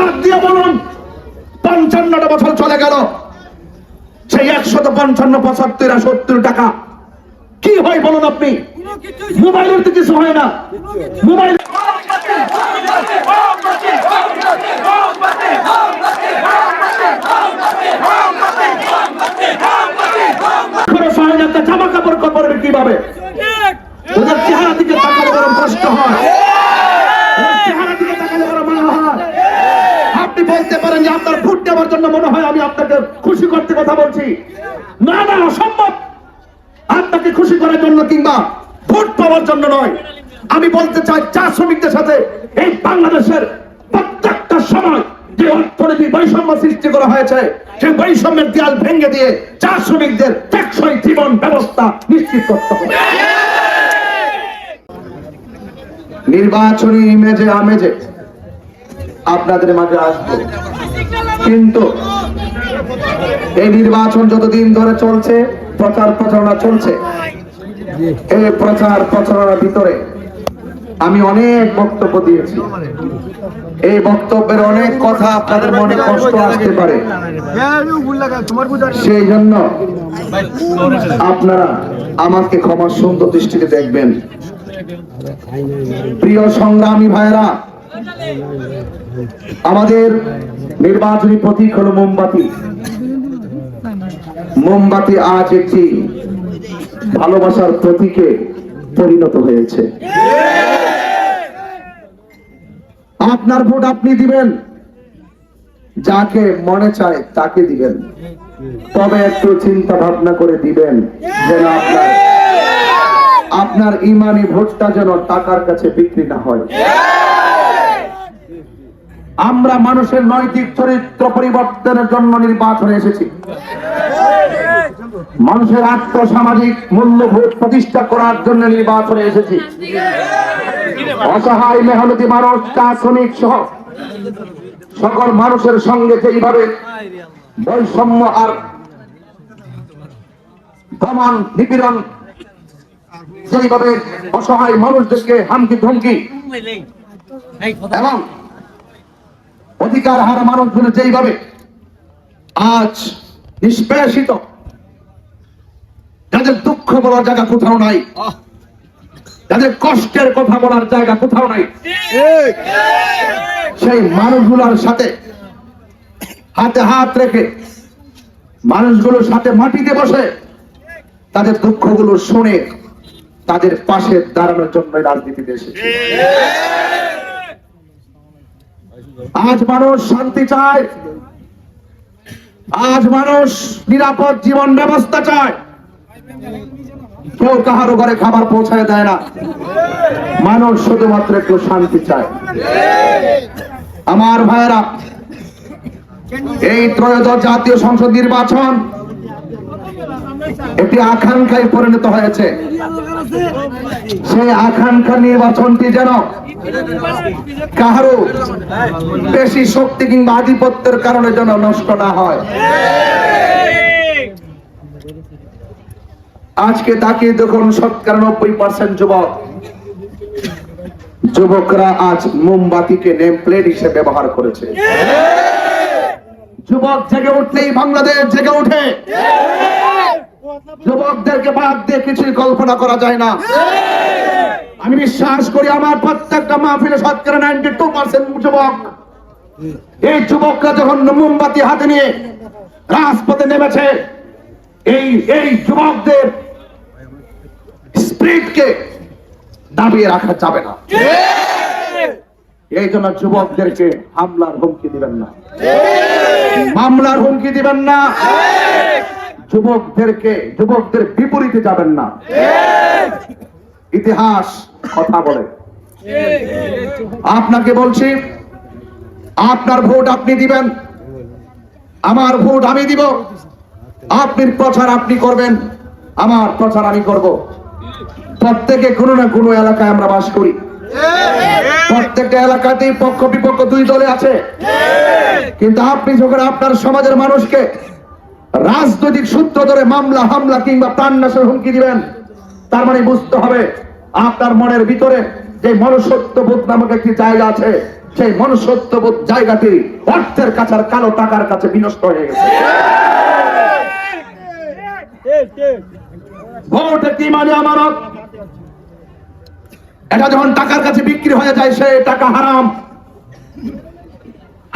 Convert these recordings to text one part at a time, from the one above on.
হাত দিয়ে বলুন 55টা বছর চলে গেল, সেই 155, 75 আর 70 টাকা কি হয় বলুন আপনি? মোবাইলের তো কিছু হয় না। মোবাইল খরচ হয় না, জামা কাপড় পরবে কিভাবে? ওদের চেহারা দিকে তাকালে বরং কষ্ট হয়, চেহারা দিকে তাকালে বরং মনে হয়। আপনি বলতে পারেন যে আপনার ভোট দেওয়ার জন্য মনে হয় আমি আপনাকে খুশি করতে কথা বলছি। না না, অসম্ভব। আপনাকে খুশি করার জন্য কিংবা ভোট পাওয়ার জন্য নয়। আমি বলতে চাই চা শ্রমিকদের সাথে এই বাংলাদেশের প্রত্যেকটা সময় যে অর্থনৈতিক বৈষম্য সৃষ্টি করা হয়েছে, সেই বৈষম্যের দেয়াল ভেঙে দিয়ে চা শ্রমিকদের টেকসই জীবন ব্যবস্থা নিশ্চিত করতে হবে। নির্বাচনী ইমেজে আমেজে আপনাদের মাঝে আসবো, কিন্তু এই নির্বাচন যতদিন ধরে চলছে, প্রচার প্রচারণা চলছে, এই প্রচার প্রচারণার ভিতরে আমি অনেক বক্তব্য দিয়েছি। এই বক্তব্যের অনেক কথা আপনাদের মনে কষ্ট আসতে পারে, সেই জন্য আপনারা আমাকে ক্ষমা সুন্দর দৃষ্টিতে দেখবেন। প্রিয় সংগ্রামী ভাইরা, আমাদের নির্বাচনী প্রতীক হলো মোমবাতি। মোমবাতি আজ একটি ভালোবাসার প্রতীকে পরিণত হয়েছে। আপনার ভোট আপনি দিবেন, যাকে মনে চায় তাকে দিবেন, তবে একটু চিন্তা ভাবনা করে দিবেন যেন আপনার ইমানি ভোটটা যেন টাকার কাছে বিক্রি না হয়। আমরা মানুষের নৈতিক চরিত্র পরিবর্তনের জন্য নির্বাচনে এসেছি। মানুষের আর্থসামাজিক মূল্যবোধ প্রতিষ্ঠা করার জন্য নির্বাচনে এসেছি। অসহায় মেহনতি মানুষ, চা শ্রমিক সহ সকল মানুষের সঙ্গে যেইভাবে বৈষম্য আর দমন নিপীড়ন, যেইভাবে অসহায় মানুষদেরকে হামকি ধমকি এবং অধিকার হারা মানুষগুলো যেইভাবে আজ নিষ্পেষিত, যাদের দুঃখ বলার জায়গা কোথাও নাই, যাদের কষ্টের কথা বলার জায়গা কোথাও নাই, সেই মানুষগুলোর সাথে হাতে হাত রেখে মানুষগুলোর সাথে মাটিতে বসে তাদের দুঃখগুলো শুনে তাদের পাশে দাঁড়ানোর জন্য রাজনীতিতে এসেছে। আজ মানুষ শান্তি চায়, আজ মানুষ নিরাপদ জীবন ব্যবস্থা চায়। কেউ কাহারো ঘরে খাবার পৌঁছায় দেয় না, মানুষ শুধুমাত্র একটু শান্তি চায়। আমার ভাইয়েরা, এই ত্রয়োদশ জাতীয় সংসদ নির্বাচন একটি আকাঙ্ক্ষায় পরিণত হয়েছে। সেই আকাঙ্ক্ষা নির্বাচনটি যেন কাহারো বেশি শক্তি কিংবা আধিপত্যের কারণে যেন নষ্ট না হয়। আজকে তাকিয়ে দেখুন, 90% যুবকরা আজ মোমবাতিকে নেম প্লেট হিসেবে ব্যবহার করেছে। যুবক জেগে উঠলেই বাংলাদেশ জেগে ওঠে। যুবকদেরকে বাদ দিয়ে কিছুই কল্পনা করা যায় না। আমি বিশ্বাস করি আমার প্রত্যেকটা মাহফিলে 92% যুবক। এই যুবকরা যখন মোমবাতি হাতে নিয়ে রাজপথে নেমেছে, এই যুবকদের স্পিরিটকে দাবিয়ে রাখা যাবে না। এই জন্য যুবকদেরকে হামলার হুমকি দিবেন না, মামলার হুমকি দিবেন না, যুবকদের বিপরীতে যাবেন না। ইতিহাস কথা বলে। আপনাকে বলছি, আপনার ভোট আপনি দিবেন, আমার ভোট আমি দিব। আপনার প্রচার আপনি করবেন, আমার প্রচার আমি করব। প্রত্যেকে কোনো না কোনো এলাকায় আমরা বাস করি, প্রত্যেকটা এলাকাতেই পক্ষ বিপক্ষ দুই দলে আছে। কিন্তু আপনি যখন আপনার সমাজের মানুষকে রাজনৈতিক সূত্র ধরে মামলা হামলা কিংবা প্রাণনাশের হুমকি দিবেন, তার মানে বুঝতে হবে আপনার মনের ভিতরে যে মনুষ্যত্ব বোধ নামক একটি জায়গা আছে, সেই মনুষ্যত্ববোধ জায়গাটি অর্থের কাছে আর কালো টাকার কাছে বিনষ্ট হয়ে গেছে। ভোট কি মানে আমানত, এটা যখন টাকার কাছে বিক্রি হয়ে যায় সে টাকা হারাম।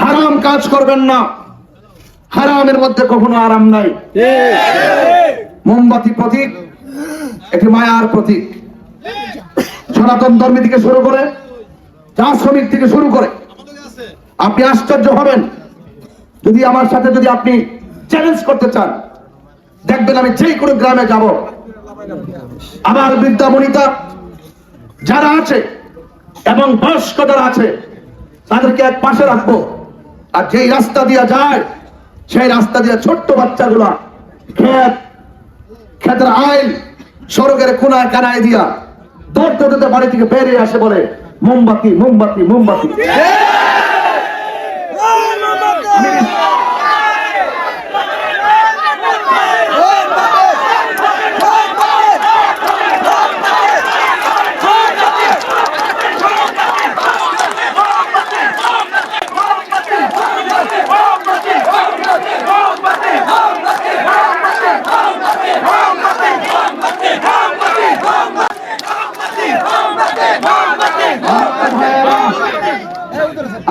হারাম কাজ করবেন না, হারামের মধ্যে কখনো আরাম নাই। মোমবাতি প্রতীক, এটি মায়ার প্রতীক। সনাতন ধর্মী থেকে শুরু করে চা শ্রমিক থেকে শুরু করে আপনি আশ্চর্য হবেন যদি আমার সাথে যদি আপনি চ্যালেঞ্জ করতে চান। দেখবেন আমি যেই কোনো গ্রামে যাব, আমার বৃদ্ধা বনিতা যারা আছে এবং বয়স্ক যারা আছে তাদেরকে এক পাশে রাখবো, আর যেই রাস্তা দিয়ে যায় সেই রাস্তা দিয়ে ছোট্ট বাচ্চাগুলা ক্ষেতের আইল সড়কের কোনায় কানায় দিয়া দৌড়তে দৌড়তে বাড়ি থেকে বেরিয়ে আসে, বলে মোমবাতি মোমবাতি মোমবাতি।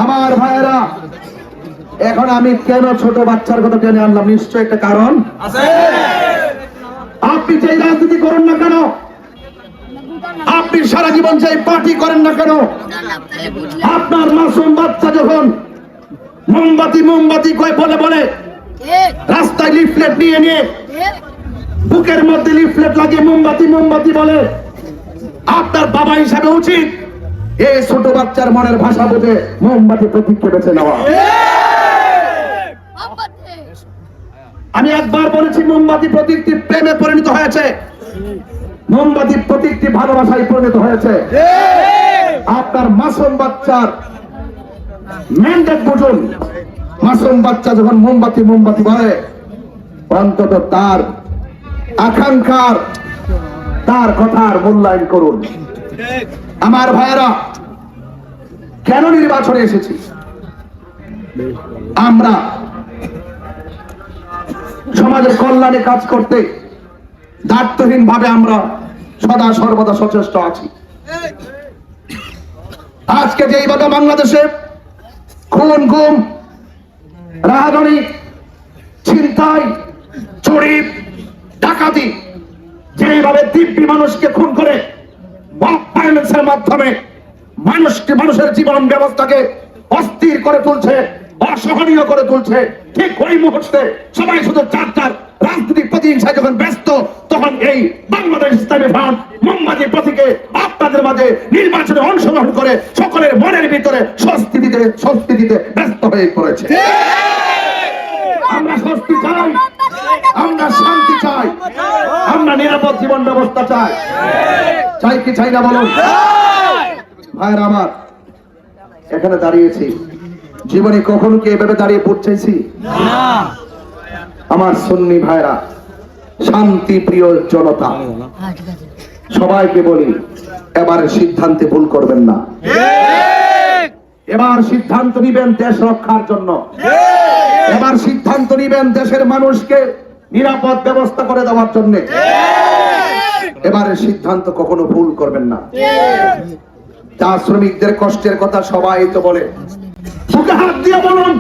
আমার ভাইয়েরা, এখন আমি কেন ছোট বাচ্চার কথা টেনে আনলাম, নিশ্চয় একটা কারণ আছে। আপনি যে রাজনীতি করেন না কেন, আপনি সারা জীবন যে পার্টি করেন না কেন, আপনার মাসুম বাচ্চা যখন মোমবাতি মোমবাতি কয় বলে বলে রাস্তায় লিফলেট নিয়ে নিয়ে বুকের মধ্যে লিফলেট লাগিয়ে মোমবাতি মোমবাতি বলে, আপনার বাবা হিসাবে উচিত এই ছোট বাচ্চার মনের ভাষা বুঝে মোমবাতি প্রতীককে বেছে নেওয়া। আমি একবার বলেছি মোমবাতি প্রতীকটি প্রেমে পরিণত হয়েছে, মোমবাতি প্রতীকটি ভালোবাসায় পরিণত হয়েছে। আপনার মাসুম বাচ্চার ম্যান্ডেট বুঝুন, মাসুম বাচ্চা যখন মোমবাতি মোমবাতি বলে অন্তত তার আকাঙ্ক্ষার তার কথার মূল্যায়ন করুন। আমার ভাইয়েরা, কেন নির্বাচনে এসেছি? আমরা সমাজের কল্যাণে কাজ করতে দায়িত্বহীন ভাবে আমরা সদা সর্বদা সচেষ্ট আছি। আজকে যেইভাবে বাংলাদেশে খুন গুম রাহাজানি ছিনতাই চুরি ডাকাতি যেভাবে দিব্যি মানুষকে খুন করে ভায়োলেন্সের মাধ্যমে মানুষের জীবন ব্যবস্থাকে অস্থির করে তুলছে, অসহনীয় করে তুলছে, ঠিক ওই মুহূর্তে সবাই শুধু চার চার রাজনৈতিক প্রতিহিংসায় যখন ব্যস্ত, তখন এই বাংলাদেশ ইসলামী ফ্রন্ট মোমবাতি প্রতীকে আপনাদের মাঝে নির্বাচনে অংশগ্রহণ করে সকলের মনের ভিতরে স্বস্তি দিতে ব্যস্ত হয়ে পড়েছে। আমরা স্বস্তি চাই, আমরা শান্তি চাই, আমরা নিরাপদ জীবন ব্যবস্থা চাই। চাই কি চাই না বলুন? ভাইরা আমার, এখানে দাঁড়িয়েছি, জীবনে কখনো কি এভাবে দাঁড়িয়ে পড়ছেছি? আমার সুন্নি ভাইরা, শান্তি প্রিয় জনতা, সবাইকে বলি এবার সিদ্ধান্তে ভুল করবেন না। এবার সিদ্ধান্ত নিবেন দেশ রক্ষার জন্য, এবার সিদ্ধান্ত নিবেন দেশের মানুষকে নিরাপদ ব্যবস্থা করে দেওয়ার জন্য। এবারের সিদ্ধান্ত কখনো ভুল করবেন না। চা শ্রমিকদের কষ্টের কথা সবাই তো বলে, বুকে হাত দিয়ে বলুন,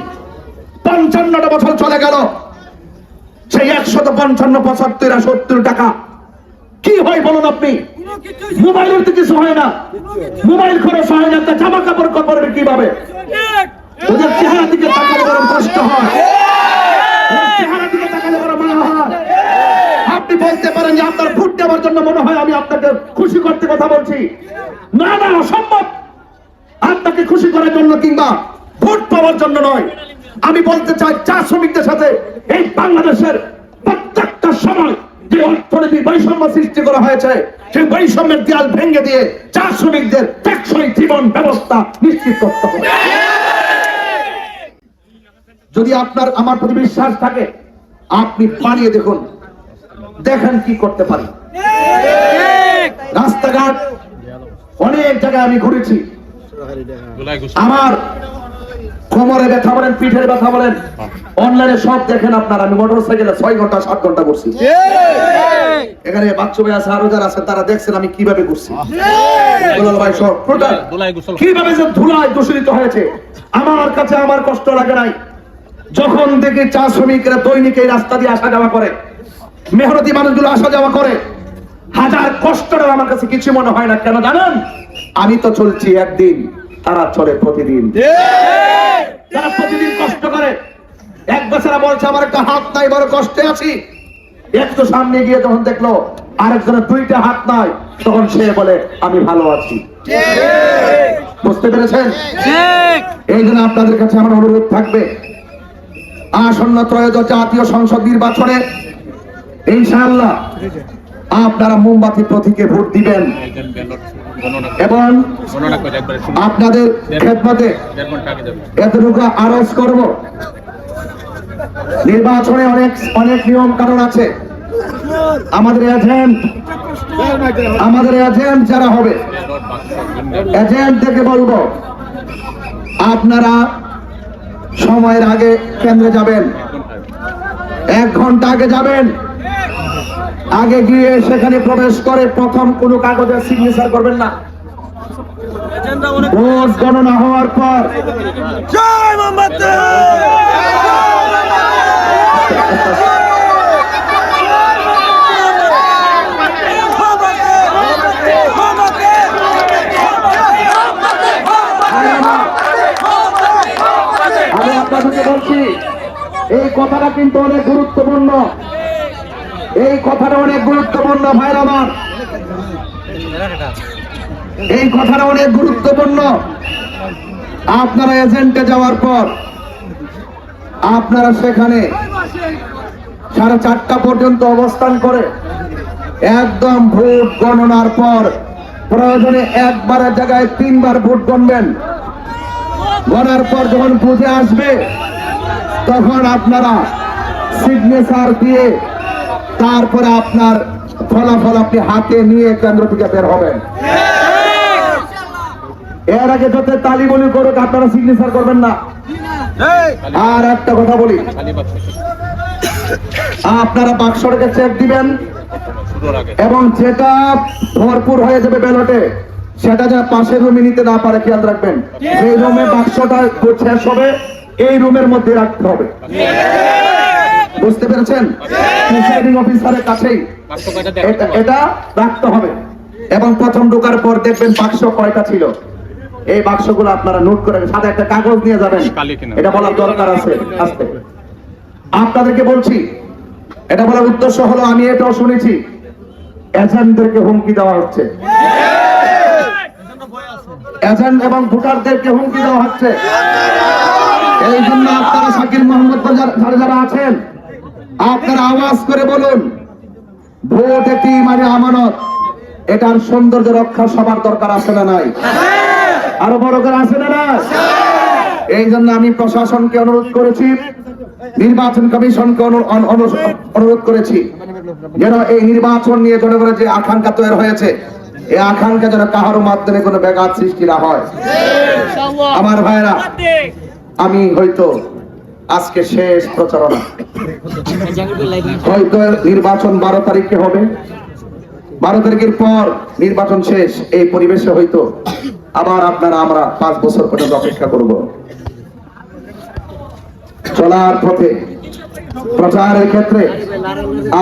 55টা বছর চলে গেল, সেই 155, 75 আর 70 টাকা কি হয় বলুন আপনি? মোবাইলের তো কিছু হয় না, মোবাইল খরচ হয় না, জামা কাপড় করবে কিভাবে? ওদের চেহারা দিকে তাকালে বরং কষ্ট হয়, চেহারা দিকে তাকালে বরং মনে হয়। আপনি বলতে পারেন যে আপনার ভোট দেওয়ার জন্য মনে হয় আমি আপনাকে খুশি করতে কথা বলছি। না না, অসম্ভব। আপনাকে খুশি করার জন্য কিংবা ভোট পাওয়ার জন্য নয়। আমি বলতে চাই, চা শ্রমিকদের সাথে এই বাংলাদেশের প্রত্যেকটা সময় যে অর্থনৈতিক বৈষম্য সৃষ্টি করা হয়েছে, সেই বৈষম্যের দেয়াল ভেঙে দিয়ে চা শ্রমিকদের টেকসই জীবন ব্যবস্থা নিশ্চিত করতে হবে। যদি আপনার আমার প্রতি বিশ্বাস থাকে, আপনি বানিয়ে দেখুন, দেখেন কি করতে পারি। রাস্তাঘাট অনেক জায়গায় আমি ঘুরেছি, আমার কোমরে ব্যথা বলেন, পিঠের ব্যথা বলেন, অনলাইনে সব দেখেন আপনারা। আমি মোটরসাইকেলে 6 ঘন্টা 7 ঘন্টা করছি। এখানে বাচ্চা ভাই আছে, আরো যারা আছে তারা দেখছেন আমি কিভাবে করছি। ভাই সব কিভাবে যে ধুলায় দূষিত হয়েছে, আমার কাছে আমার কষ্ট লাগে নাই। যখন দেখি চা শ্রমিকরা দৈনিক এই রাস্তা দিয়ে আসা যাওয়া করে, মেহনতি মানুষগুলো আসা যাওয়া করে, হাজার কষ্টটা আমার কাছে কিছু মনে হয় না। কেন জানেন? আমি তো চলছি একদিন, তারা চলে প্রতিদিন। তারা প্রতিদিন কষ্ট করে। এক বছরা বলছে আমার একটা হাত নাই, বড় কষ্টে আছি। একটু সামনে গিয়ে যখন দেখলো আরেকজনের 2টা হাত নাই, তখন সে বলে আমি ভালো আছি। বুঝতে পেরেছেন? এই জন্য আপনাদের কাছে আমার অনুরোধ থাকবে, আসন্ন ত্রয়োদশ জাতীয় সংসদ নির্বাচনে ইনশাআল্লাহ আপনারা মোমবাতি প্রতীকে ভোট দিবেন এবং আপনাদের খেদমতে এতটুকু আরজ করব, নির্বাচনে অনেক নিয়ম কানুন আছে। আমাদের এজেন্ট যারা হবে, এজেন্টদেরকে বলবো আপনারা সময়ের আগে কেন্দ্রে যাবেন, 1 ঘন্টা আগে যাবেন। আগে গিয়ে সেখানে প্রবেশ করে প্রথম কোন কাগজে সিগনেচার করবেন না। ভোট গণনা হওয়ার পর আমি আপনাদেরকে বলছি, এই কথাটা কিন্তু অনেক গুরুত্বপূর্ণ। এই কথাটা অনেক গুরুত্বপূর্ণ ভাইরা আমার, এই কথাটা অনেক গুরুত্বপূর্ণ। আপনারা এজেন্টে যাওয়ার পর আপনারা সেখানে 4:30 পর্যন্ত অবস্থান করে একদম ভোট গণনার পর প্রয়োজনে একবারের জায়গায় 3 বার ভোট গণবেন। গণার পর যখন বুঝে আসবে তখন আপনারা সিগনেচার দিয়ে তারপরে আপনার ফলাফল আপনি হাতে নিয়ে কেন্দ্র থেকে বের হবেন। এর আগে যত তালি বলি করুক, আপনারা সিগনেচার করবেন না। আর একটা কথা বলি, আপনারা বাক্সটাকে চেক দিবেন এবং যেটা ভরপুর হয়ে যাবে ব্যালটে, সেটা যেন পাশের রুমে নিতে না পারে খেয়াল রাখবেন। এই রুমে বাক্সটা শেষ হবে, এই রুমের মধ্যে রাখতে হবে। বুঝতে পেরেছেন? প্রিসাইডিং অফিসারের কাছেই এটা রাখতে হবে। এবং প্রথম ঢোকার পর দেখবেন বাক্স কয়টা ছিল, এই বাক্সগুলো আপনারা নোট করে সাথে একটা কাগজ নিয়ে যাবেন। এটা বলার দরকার আছে। আস্তে আপনাদেরকে বলছি, এটা বলার উদ্দেশ্য হলো, আমি এটাও শুনেছি এজেন্টদেরকে হুমকি দেওয়া হচ্ছে, এজেন্ট এবং ভোটারদেরকে হুমকি দেওয়া হচ্ছে। এই জন্য আপনারা শাকিল মোহাম্মদ যারা আছেন, আপনারা আওয়াজ করে বলুন, ভোট একটি মানে আমানত, এটার সৌন্দর্য রক্ষা সবার দরকার আছে না নাই? আরো বড় করে আছে না নাই? এই জন্য আমি প্রশাসনকে অনুরোধ করেছি, নির্বাচন কমিশনকে অনুরোধ করেছি, যেন এই নির্বাচন নিয়ে জনগণের যে আকাঙ্ক্ষা তৈরি হয়েছে, এই আকাঙ্ক্ষা যেন কাহার মাধ্যমে কোনো ব্যাঘাত সৃষ্টি না হয়। আমার ভাইরা, আমি হয়তো আজকে শেষ প্রচারণা, হয়তো নির্বাচন 12 তারিখে হবে, 12 তারিখের পর নির্বাচন শেষ। এই পরিবেশে হয়তো আবার আমরা 5 বছর পর্যন্ত অপেক্ষা করব। চলার পথে প্রচারের ক্ষেত্রে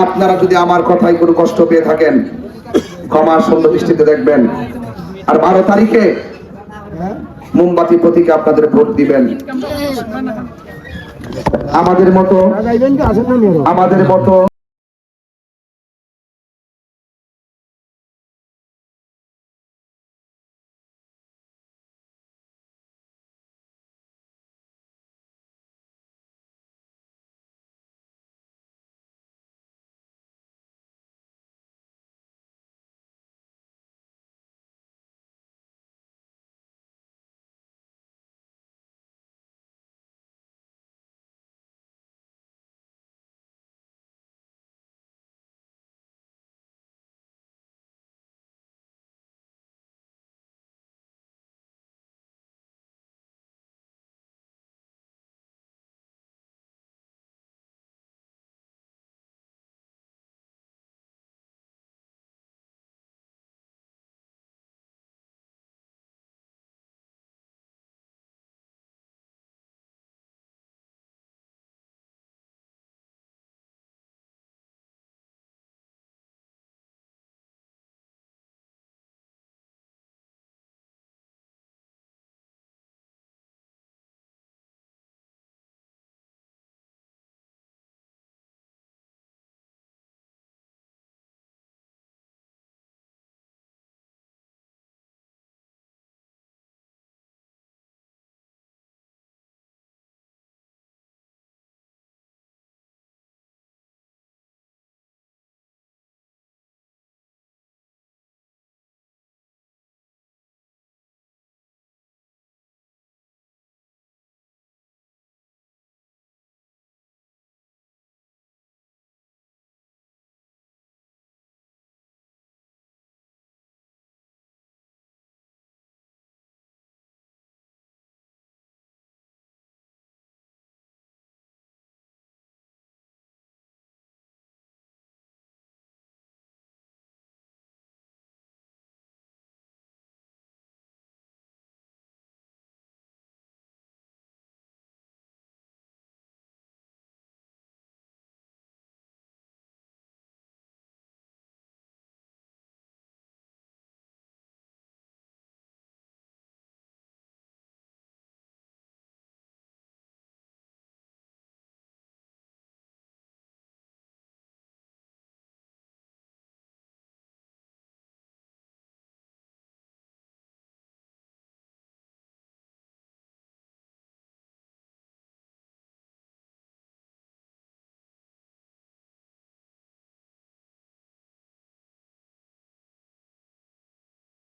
আপনারা যদি আমার কথায় কোনো কষ্ট পেয়ে থাকেন, ক্ষমার সুন্দর দৃষ্টিতে দেখবেন। আর 12 তারিখে মোমবাতি প্রতীকে আপনাদের ভোট দিবেন। আমাদের মতো